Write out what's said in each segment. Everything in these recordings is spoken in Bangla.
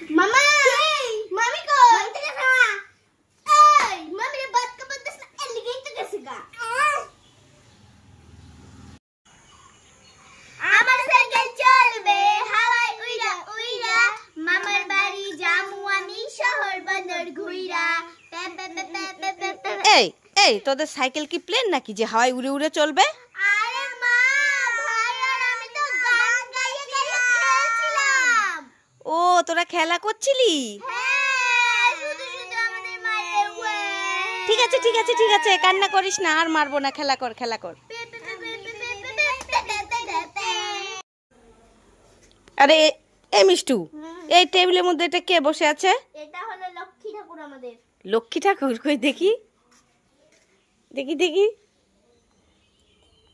मामा मामी को मामी ने बात का बंद ना एलिगेट कैसे का আমার সাইকেল চলবে হাওয়ায় উইরা উইরা মামার বাড়ি যামু আমি শহর বন্দর ঘুইরা এই এই তোদের সাইকেল কি প্লেন নাকি যে হাওয়ায় উড়ে উড়ে চলবে? আরে মা ভাই আর আমি তো গান গাইয়ে গাইয়ে খেলছিলাম। ও তোরা খেলা করছিলি? হ্যাঁ শুধু শুধু আমাদের মারবে। ঠিক আছে ঠিক আছে ঠিক আছে কান্না করিস না, আর মারবো না, খেলা কর খেলা কর। আরে এই মিষ্টু, এই টেবিলের মধ্যে এটা কে বসে আছে? এটা হলো লক্ষ্মী ঠাকুর আমাদের। লক্ষ্মী ঠাকুর? কই দেখি দেখি দেখি।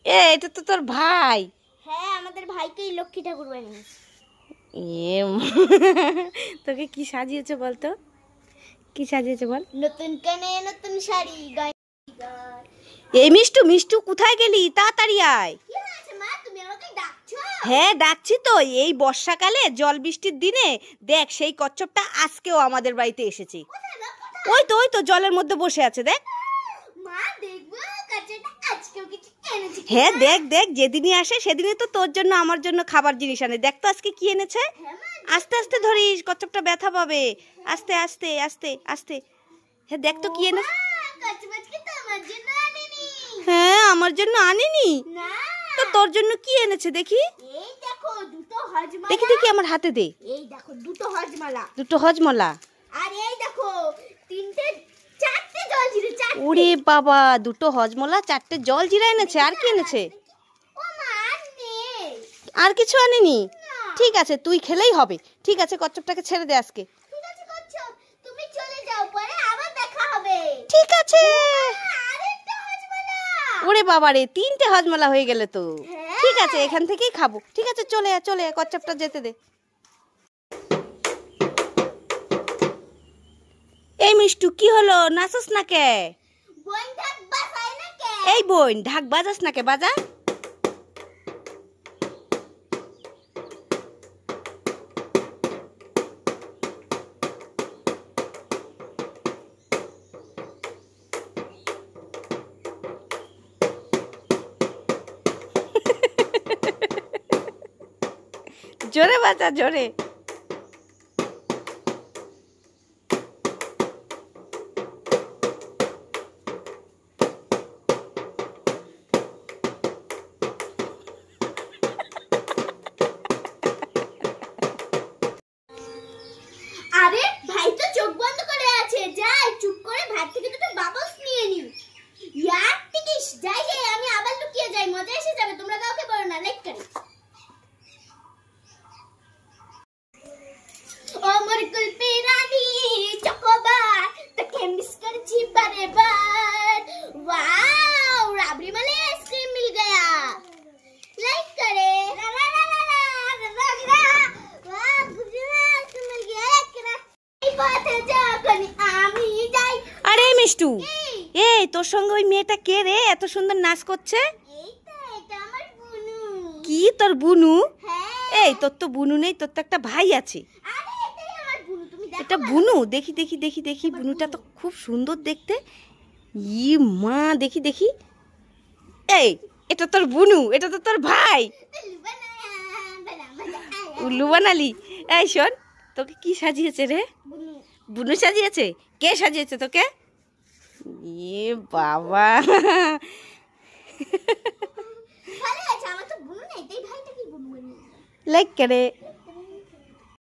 এটা তো তোর ভাই। হ্যাঁ আমাদের ভাইকেই লক্ষ্মী ঠাকুর বানিয়েছে। তোকে কি সাজিয়েছে বলতো, কি সাজিয়েছে বল? নতুন কানে নতুন শাড়ি গায়। এই মিষ্টু মিষ্টু কোথায় গেলি? তাড়াতাড়ি আয়। কি হয়েছে মা, তুমি আমাকে ডাকছো? হ্যাঁ ডাকছি তো, এই বর্ষাকালে জল বৃষ্টির দিনে দেখ সেই কচ্ছপটা আজকেও আমাদের বাড়িতে এসেছে। ওই তো জলের মধ্যে বসে আছে দেখ। মা দেখবো কচ্ছপটা আজকেও কিছু এনেছে। হ্যাঁ দেখ দেখ, যেদিনই আসে সেদিনই তো তোর জন্য আমার জন্য খাবার জিনিস আনে। দেখ তো আজকে কি এনেছে। আস্তে আস্তে ধরিস, কচ্ছপটা ব্যথা পাবে। আস্তে আস্তে আস্তে আস্তে। হ্যাঁ দেখ তো কি এনেছে। কচ্ছপটা তো আমার জন্য আনেনি। হ্যাঁ আমার জন্য আনেনি না তো তোর জন্য কি এনেছে দেখি। এই দেখো দুটো হজমালা। দেখি দেখি আমার হাতে দে। এই দেখো দুটো হজমালা। দুটো হজমলা। আর এই দেখো চারটে জলজিরা। চারটে। ওরে বাবা, দুটো হজমলা চারটে জল জিরা এনেছে। আর কি এনেছে? ও মা নেই। আর কিছু আনেনি? ঠিক আছে তুই খেলেই হবে। ঠিক আছে কচ্ছপটাকে ছেড়ে দে আজকে। ঠিক আছে কচ্ছপ তুমি চলে যাও, পরে আবার দেখা হবে। ঠিক আছে। আরেকটা হজমালা। ওরে বাবা রে, তিনটে হজমলা হয়ে গেল তো। হ্যাঁ। ঠিক আছে এখান থেকেই খাবো। ঠিক আছে চলে আয় চলে আয়, কচ্ছপটা যেতে দে। এই মিষ্টু কি হলো, নাচস না কে? বোন ঢাক বাজায় না কে? এই বোন ঢাক বাজাস না কে? বাজা। জোরে বাজা জোরে। আরে ভাই তো চোখ বন্ধ করে আছে, যাই চুপ করে ভাত থেকে দুটো বাবলস নিয়ে নি। ইয়ার টিকিস যাই যাই, আমি আবার লুকিয়ে যাই, মজা এসে যাবে, তোমরা কাউকে বলো না। লাইক করে আমার কুলপি রানী চকোবার তাকে মিস করছি বারে বার। वाओ राबड़ी वाले आइसक्रीम मिल गया। लाइक करे वाह गुजरात आइसक्रीम मिल गया। लाइक करा এই পথে যখনই আমি যাই। আরে মিষ্টু, এই তোর সঙ্গে ওই মেয়েটা কে রে, এত সুন্দর নাচ করছে? এই তো এটা আমার বুনু। কি তোর বুনু? হ্যাঁ এই তোর তো বুনু নেই, তোর তো একটা ভাই আছে। আরে এটাই আমার বুনু, তুমি দেখো। এটা বুনু? দেখি দেখি দেখি দেখি, বুনুটা তো খুব সুন্দর দেখতে। ই মা, দেখি দেখি। এই এটা তোর বুনু, এটা তো তোর ভাই। উল্লু বানালি। এই শোন, তোকে কি সাজিয়েছে রে? বুনু। বুনু সাজিয়েছে? কে সাজিয়েছে তোকে? এ বাবা, ভালো আছে, আমার তো বুনু নেই, তাই ভাইটা কি বুনু বানিয়েছে। লাইক করে।